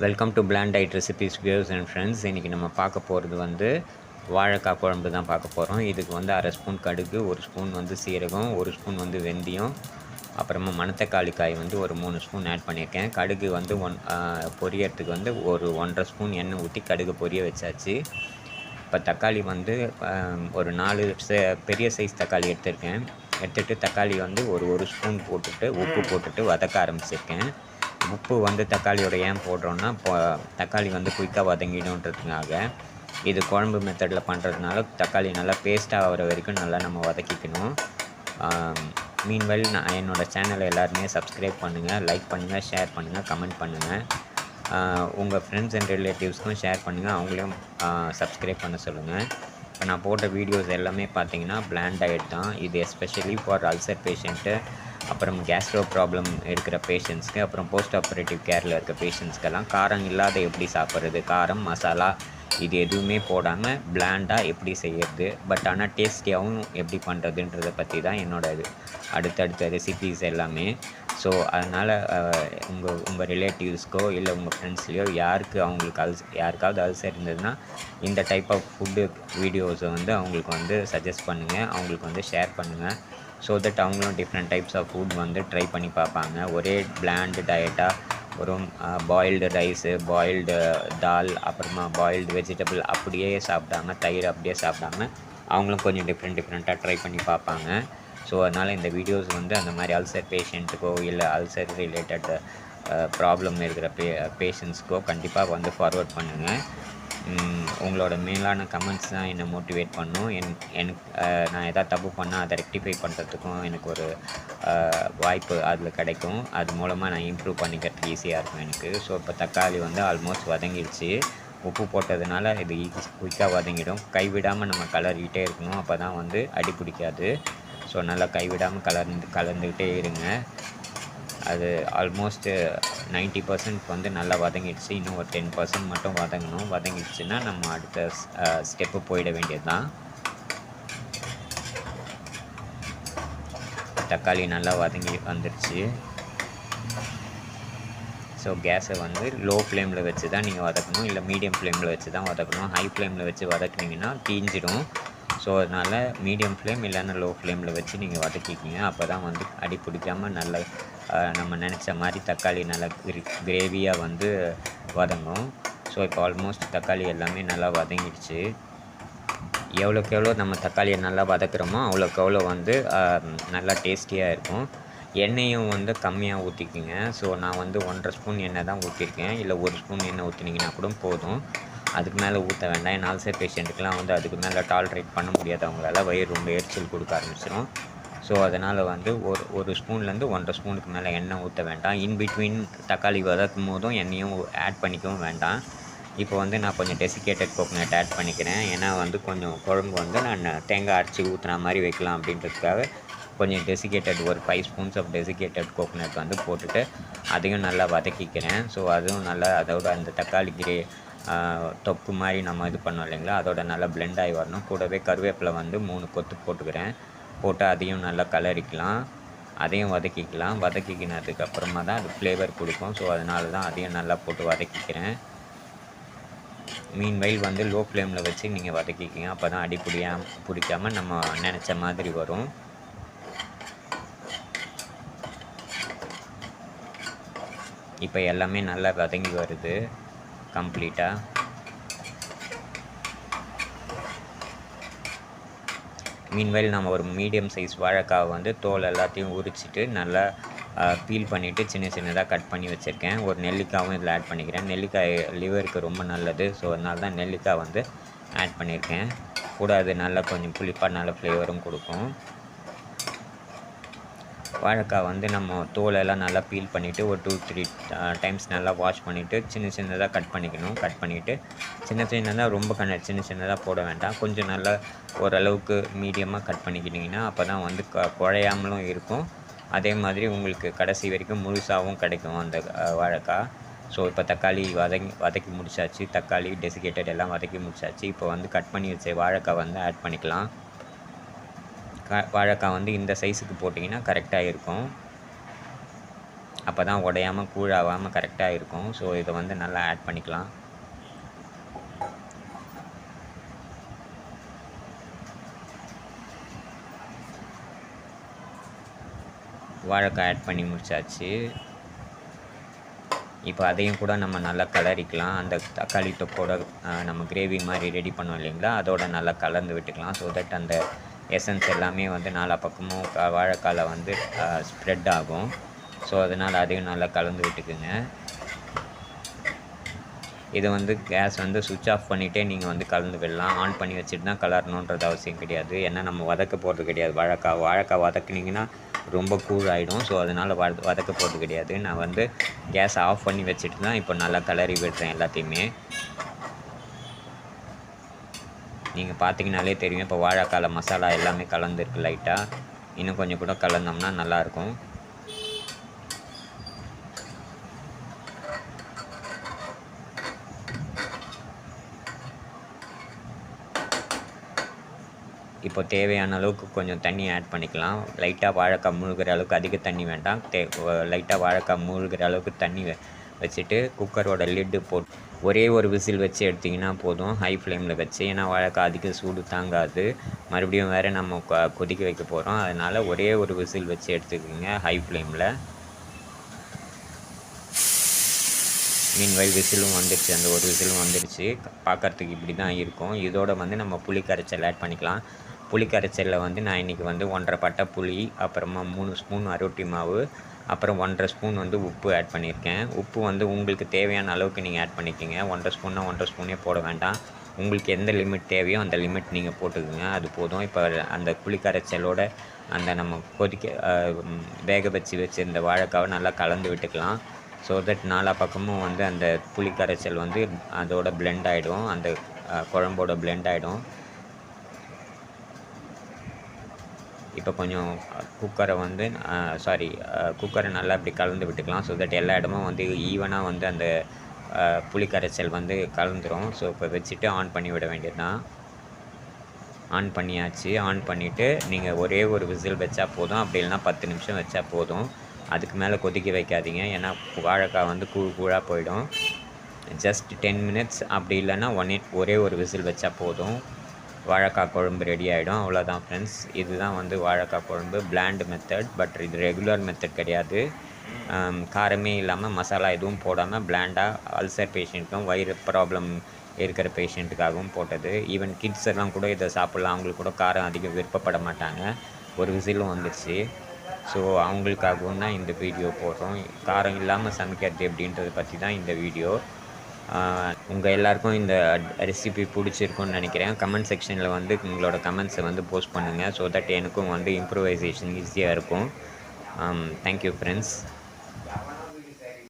Welcome to plant diet recipes viewers and friends. இன்றைக்கி நம்ம பார்க்க போகிறது வந்து வாழைக்காய் குழம்பு தான் பார்க்க போகிறோம். இதுக்கு வந்து 1/2 ஸ்பூன் கடுகு, 1 ஸ்பூன் வந்து சீரகம், 1 ஸ்பூன் வந்து வெந்தயம், அப்புறமா மணத்தக்காளி காய் வந்து ஒரு 3 ஸ்பூன் ஆட் பண்ணியிருக்கேன். கடுகு வந்து பொரியறதுக்கு வந்து ஒரு 1.5 ஸ்பூன் எண்ணெய் ஊற்றி கடுகு பொரிய வச்சாச்சு. இப்போ தக்காளி வந்து ஒரு 4 பெரிய சைஸ் தக்காளி எடுத்துகிட்டு தக்காளி வந்து ஒரு ஸ்பூன் போட்டுட்டு உப்பு போட்டுட்டு வதக்க ஆரம்பிச்சிருக்கேன். உப்பு வந்து தக்காளியோட ஏன் போடுறோன்னா தக்காளி வந்து குயிக்காக வதங்கிடுன்றதுக்காக. இது குழம்பு மெத்தடில் பண்ணுறதுனால தக்காளி நல்லா பேஸ்ட்டாக ஆகிற வரைக்கும் நல்லா நம்ம வதக்கிக்கணும். மீன்வைல் நான் என்னோடய சேனலை எல்லாருமே சப்ஸ்கிரைப் பண்ணுங்கள், லைக் பண்ணுங்கள், ஷேர் பண்ணுங்கள், கமெண்ட் பண்ணுங்கள். உங்கள் ஃப்ரெண்ட்ஸ் அண்ட் ரிலேட்டிவ்ஸ்க்கும் ஷேர் பண்ணுங்கள், அவங்களையும் சப்ஸ்கிரைப் பண்ண சொல்லுங்கள். இப்போ நான் போட்ட வீடியோஸ் எல்லாமே பார்த்தீங்கன்னா பிளாண்ட் டயட் தான். இது எஸ்பெஷலி ஃபார் அல்சர் பேஷண்ட்டு, அப்புறம் கேஸ்ட்ரோ ப்ராப்ளம் இருக்கிற பேஷண்ட்ஸ்க்கு, அப்புறம் போஸ்ட் ஆப்ரேட்டிவ் கேரில் இருக்க பேஷண்ட்ஸ்க்கெல்லாம் காரம் இல்லாத எப்படி சாப்பிட்றது, காரம் மசாலா இது எதுவுமே போடாமல் பிளாண்டாக எப்படி செய்கிறது, பட் ஆனால் டேஸ்டியாகவும் எப்படி பண்ணுறதுன்றதை பற்றி தான் என்னோடய அடுத்தடுத்த ரெசிபீஸ் எல்லாமே. ஸோ அதனால் உங்கள் ரிலேட்டிவ்ஸ்க்கோ இல்லை உங்கள் ஃப்ரெண்ட்ஸ்லையோ யாருக்காவது அல்சர் இருந்ததுன்னா இந்த டைப் ஆஃப் ஃபுட்டு வீடியோஸை வந்து அவங்களுக்கு வந்து சஜஸ்ட் பண்ணுங்கள், அவங்களுக்கு வந்து ஷேர் பண்ணுங்கள். ஸோ தட் அவங்களும் டிஃப்ரெண்ட் டைப்ஸ் ஆஃப் ஃபுட் வந்து ட்ரை பண்ணி பார்ப்பாங்க. ஒரே பிளாண்டு டயட்டாக வெறும் பாயில்டு ரைஸு, பாயில்டு தால், அப்புறமா பாயில்டு வெஜிடபிள் அப்படியே சாப்பிடாம, தயிர் அப்படியே சாப்பிடாம அவங்களும் கொஞ்சம் டிஃப்ரெண்ட்டாக ட்ரை பண்ணி பார்ப்பாங்க. ஸோ அதனால் இந்த வீடியோஸ் வந்து அந்த மாதிரி அல்சர் பேஷண்ட்டுக்கோ இல்லை அல்சர் ரிலேட்டட் ப்ராப்ளம் இருக்கிற பேஷண்ட்ஸ்க்கோ கண்டிப்பாக வந்து ஃபார்வர்ட் பண்ணுங்கள். உங்களோட மேலான கமெண்ட்ஸ் தான் என்னை மோட்டிவேட் பண்ணும். எனக்கு நான் எதாவது தப்பு பண்ணால் அதை ரெக்டிஃபை பண்ணுறதுக்கும் எனக்கு ஒரு வாய்ப்பு அதில் கிடைக்கும். அது மூலமாக நான் இம்ப்ரூவ் பண்ணிக்கிறதுக்கு ஈஸியாக இருக்கும் எனக்கு. ஸோ இப்போ தக்காளி வந்து ஆல்மோஸ்ட் வதங்கிடுச்சு. உப்பு போட்டதுனால இது குயிக்காக வதங்கிடும். கைவிடாமல் நம்ம கலரிக்கிட்டே இருக்கணும், அப்போ தான் வந்து அடி பிடிக்காது. ஸோ நல்லா கைவிடாமல் கலந்துக்கிட்டே இருங்க. அது ஆல்மோஸ்ட்டு 90% வந்து நல்லா வதங்கிடுச்சு. இன்னும் ஒரு 10% மட்டும் வதங்கணும். வதங்கிடுச்சுன்னா நம்ம அடுத்த ஸ்டெப்பு போயிட வேண்டியது தான். தக்காளி நல்லா வதங்கி வந்துடுச்சு. ஸோ கேஸை வந்து லோ ஃப்ளேமில் வச்சு தான் நீங்கள் வதக்கணும், இல்லை மீடியம் ஃப்ளேமில் வச்சு தான் வதக்கணும். ஹை ஃப்ளேமில் வச்சு வதக்குனிங்கன்னா தீஞ்சிடும். ஸோ அதனால் மீடியம் ஃப்ளேம் இல்லைன்னா லோ ஃப்ளேமில் வச்சு நீங்கள் வதக்கிக்கிங்க. அப்போ தான் வந்து அடி பிடிக்காமல் நல்ல நம்ம நினச்ச மாதிரி தக்காளி நல்லா கிரேவியாக வந்து வதங்கும். ஸோ இப்போ ஆல்மோஸ்ட் தக்காளி எல்லாமே நல்லா வதங்கிடுச்சு. எவ்வளோக்கு எவ்வளோ நம்ம தக்காளியை நல்லா வதக்குறோமோ அவ்வளோக்கு எவ்வளோ வந்து நல்லா டேஸ்டியாக இருக்கும். எண்ணெயும் வந்து கம்மியாக ஊற்றிக்கிங்க. ஸோ நான் வந்து 1.5 ஸ்பூன் எண்ணெய் தான் ஊற்றிருக்கேன், இல்லை 1 ஸ்பூன் எண்ணெய் ஊற்றினீங்கன்னா கூட போதும். அதுக்கு மேலே ஊற்ற வேண்டாம். என் அல்சர் பேஷண்ட்டுக்கெலாம் வந்து அதுக்கு மேலே டாலரேட் பண்ண முடியாது, அவங்களால வயிறு ரொம்ப எரிச்சல் கொடுக்க ஆரம்பிச்சிடும். ஸோ அதனால் வந்து ஒரு ஸ்பூன்லேருந்து 1.5 ஸ்பூனுக்கு மேலே எண்ணெய் ஊற்ற வேண்டாம். இன்பிட்வீன் தக்காளி வதக்கும் போதும் எண்ணெயும் ஆட் பண்ணிக்கவும் வேண்டாம். இப்போ வந்து நான் கொஞ்சம் டெசிகேட்டட் கோகோனட் ஆட் பண்ணிக்கிறேன். ஏன்னா வந்து கொஞ்சம் குழம்பு வந்து நான் தேங்காய் அரைச்சி ஊற்றுன மாதிரி வைக்கலாம் அப்படின்றதுக்காக கொஞ்சம் டெசிகேட்டட் ஒரு 5 ஸ்பூன்ஸ் ஆஃப் டெசிகேட்டட் கோகோனட் வந்து போட்டுட்டு அதையும் நல்லா வதக்கிக்கிறேன். ஸோ அதுவும் நல்லா அதோட அந்த தக்காளி தொக்கு மாதிரி நம்ம இது பண்ணோம் இல்லைங்களா, அதோட நல்லா பிளெண்ட் ஆகி வரணும். கூடவே கருவேப்பிலை வந்து 3 கொத்து போட்டுக்கிறேன். போட்டு அதையும் நல்லா கலரிக்கலாம், அதையும் வதக்கிக்கலாம். வதக்கிக்கினதுக்கப்புறமா தான் அது ஃப்ளேவர் கொடுக்கும். ஸோ அதனால தான் அதையும் நல்லா போட்டு வதக்கிக்கிறேன். மீன்வைல் வந்து லோ ஃப்ளேமில் வச்சு நீங்கள் வதக்கிக்கிங்க. அப்போ தான் அடி பிடிக்காமல் நம்ம நினச்ச மாதிரி வரும். இப்போ எல்லாமே நல்லா வதங்கி வருது கம்ப்ளீட்டாக. மீன்வைல் நம்ம ஒரு மீடியம் சைஸ் வாழைக்காவை வந்து தோல் எல்லாத்தையும் உரிச்சிட்டு நல்லா பீல் பண்ணிவிட்டு சின்னதாக கட் பண்ணி வச்சுருக்கேன். ஒரு நெல்லிக்காயும் இதில் ஆட் பண்ணிக்கிறேன். நெல்லிக்காய் லிவருக்கு ரொம்ப நல்லது. ஸோ அதனால தான் நெல்லிக்காய் வந்து ஆட் பண்ணியிருக்கேன். கூட அது நல்லா கொஞ்சம் புளிப்பாக நல்ல ஃப்ளேவரும் கொடுக்கும். வாழைக்காய் வந்து நம்ம தோலெல்லாம் நல்லா பீல் பண்ணிவிட்டு ஒரு 2-3 டைம்ஸ் நல்லா வாஷ் பண்ணிவிட்டு சின்னதாக கட் பண்ணிக்கணும். கட் பண்ணிவிட்டு சின்னதாக ரொம்ப சின்னதாக போட வேண்டாம். கொஞ்சம் நல்லா ஓரளவுக்கு மீடியமாக கட் பண்ணிக்கிட்டிங்கன்னா அப்போ தான் வந்து குழையாமலும் இருக்கும். அதே மாதிரி உங்களுக்கு கடைசி வரைக்கும் முழுசாகவும் கிடைக்கும் அந்த வாழைக்காய். ஸோ இப்போ தக்காளி வதக்கி முடிச்சாச்சு. தக்காளி டெசிகேட்டட் எல்லாம் வதக்கி முடிச்சாச்சு. இப்போ வந்து கட் பண்ணி வச்ச வாழைக்காய் வந்து ஆட் பண்ணிக்கலாம். வாழைக்காய் வந்து இந்த சைஸுக்கு போட்டிங்கன்னா கரெக்டாக இருக்கும். அப்போ தான் உடையாமல் கூழாகாமல் கரெக்டாக இருக்கும். ஸோ இதை வந்து நல்லா ஆட் பண்ணிக்கலாம். வாழைக்காய் ஆட் பண்ணி முடிச்சாச்சு. இப்போ அதையும் கூட நம்ம நல்லா கலரிக்கலாம். அந்த தக்காளி தொக்கோட நம்ம கிரேவி மாதிரி ரெடி பண்ணோம் இல்லைங்களா, அதோட நல்லா கலந்து விட்டுக்கலாம். ஸோ தட் அந்த எசன்ஸ் எல்லாமே வந்து நாலா பக்கமும் வாழைக்காயில் வந்து ஸ்ப்ரெட் ஆகும். ஸோ அதனால் அதையும் நல்லா கலந்து விட்டுக்குங்க. இதை வந்து கேஸ் வந்து சுவிட்ச் ஆஃப் பண்ணிகிட்டே நீங்கள் வந்து கலந்து விடலாம். ஆன் பண்ணி வச்சுட்டு தான் கலரணுன்றது அவசியம் கிடையாது. ஏன்னா நம்ம வதக்க போகிறது கிடையாது. வாழைக்காய் வதக்குனிங்கன்னா ரொம்ப கூழ் ஆகிடும். ஸோ அதனால் வதக்க போகிறது கிடையாது. நான் வந்து கேஸ் ஆஃப் பண்ணி வச்சுட்டு தான் இப்போ நல்லா கலரி விடுறேன் எல்லாத்தையுமே. நீங்கள் பார்த்தீங்கனாலே தெரியும், இப்போ வாழைக்காயில் மசாலா எல்லாமே கலந்துருக்கு லைட்டாக. இன்னும் கொஞ்சம் கூட கலந்தோம்னா நல்லாயிருக்கும். இப்போ தேவையான அளவுக்கு கொஞ்சம் தண்ணி ஆட் பண்ணிக்கலாம். லைட்டாக வாழைக்காய் மூழ்கிற அளவுக்கு அதிக தண்ணி வேண்டாம். லைட்டாக வாழைக்காய் மூழ்கிற அளவுக்கு தண்ணி வச்சுட்டு குக்கரோட லிட்டு போட்டு ஒரே ஒரு விசில் வச்சு எடுத்திங்கன்னா போதும், ஹை ஃப்ளேமில் வச்சு. ஏன்னா வாழைக்காய் அதிக சூடு தாங்காது. மறுபடியும் வேறு நம்ம கொதிக்க வைக்க போகிறோம். அதனால் ஒரே ஒரு விசில் வச்சு எடுத்துக்கோங்க ஹை ஃப்ளேமில். மீன்வைல் விசிலும் வந்துடுச்சு, அந்த ஒரு விசிலும் வந்துடுச்சு. பார்க்குறதுக்கு இப்படி தான் இருக்கும். இதோட வந்து நம்ம புளி கரைச்சல் ஆட் பண்ணிக்கலாம். புளி கரைச்சலில் வந்து நான் இன்றைக்கி வந்து 1.5 பட்டை புளி, அப்புறமா 3 ஸ்பூன் அரோட்டி மாவு, அப்புறம் 1.5 ஸ்பூன் வந்து உப்பு ஆட் பண்ணியிருக்கேன். உப்பு வந்து உங்களுக்கு தேவையான அளவுக்கு நீங்கள் ஆட் பண்ணிக்கோங்க. 1.5 ஸ்பூன்னா 1.5 ஸ்பூனே போட வேண்டாம். உங்களுக்கு எந்த லிமிட் தேவையோ அந்த லிமிட் நீங்கள் போட்டுக்குங்க, அது போதும். இப்போ அந்த புளி கரைச்சலோட அந்த நம்ம வேக வச்சு இந்த வாழைக்காவை நல்லா கலந்து விட்டுக்கலாம். ஸோ தட் நாலா பக்கமும் வந்து அந்த புளி கரைச்சல் வந்து அதோட பிளெண்ட் ஆகிடும், அந்த குழம்போட பிளெண்ட் ஆகிடும். இப்போ கொஞ்சம் குக்கரை நல்லா இப்படி கலந்து விட்டுக்கலாம். ஸோ தட் எல்லா இடமும் வந்து ஈவனாக வந்து அந்த புளி கரைச்சல் வந்து கலந்துரும். ஸோ இப்போ வச்சுட்டு ஆன் பண்ணி விட வேண்டியது தான். ஆன் பண்ணியாச்சு. ஆன் பண்ணிவிட்டு நீங்கள் ஒரே ஒரு விசில் வச்சா போதும், அப்படி இல்லைனா 10 நிமிஷம் வச்சா போதும். அதுக்கு மேலே கொதிக்க வைக்காதீங்க, ஏன்னா வாழைக்காய் வந்து கூழாக போயிடும். ஜஸ்ட் 10 மினிட்ஸ், அப்படி இல்லைன்னா ஒரே ஒரு விசில் வச்சா போதும், வாழைக்காய் குழம்பு ரெடி ஆகிடும். அவ்வளோதான் ஃப்ரெண்ட்ஸ். இதுதான் வந்து வாழைக்காய் குழம்பு, பிளாண்ட் மெத்தட். பட் இது ரெகுலர் மெத்தட் கிடையாது. காரமே இல்லாமல் மசாலா எதுவும் போடாமல் பிளாண்டாக அல்சர் பேஷண்ட்டுக்கும் வயிறு ப்ராப்ளம் இருக்கிற பேஷண்ட்டுக்காகவும் போட்டது. ஈவன் கிட்ஸ் எல்லாம் கூட இதை சாப்பிட்லாம். அவங்களுக்கு கூட காரம் அதிகம் விருப்பப்பட மாட்டாங்க. ஒரு விசிலும் வந்துடுச்சு. ஸோ அவங்களுக்காகவும் தான் இந்த வீடியோ போடுறோம். காரம் இல்லாமல் சமைக்கிறது எப்படின்றத பற்றி தான் இந்த வீடியோ. உங்கள் எல்லாருக்கும் இந்த ரெசிபி பிடிச்சிருக்குன்னு நினைக்கிறேன். கமெண்ட் செக்ஷனில் வந்து உங்களோட கமெண்ட்ஸை வந்து போஸ்ட் பண்ணுங்கள். ஸோ தட் எனக்கும் வந்து இம்ப்ரூவைசேஷன் ஈஸியாக இருக்கும். Thank you friends.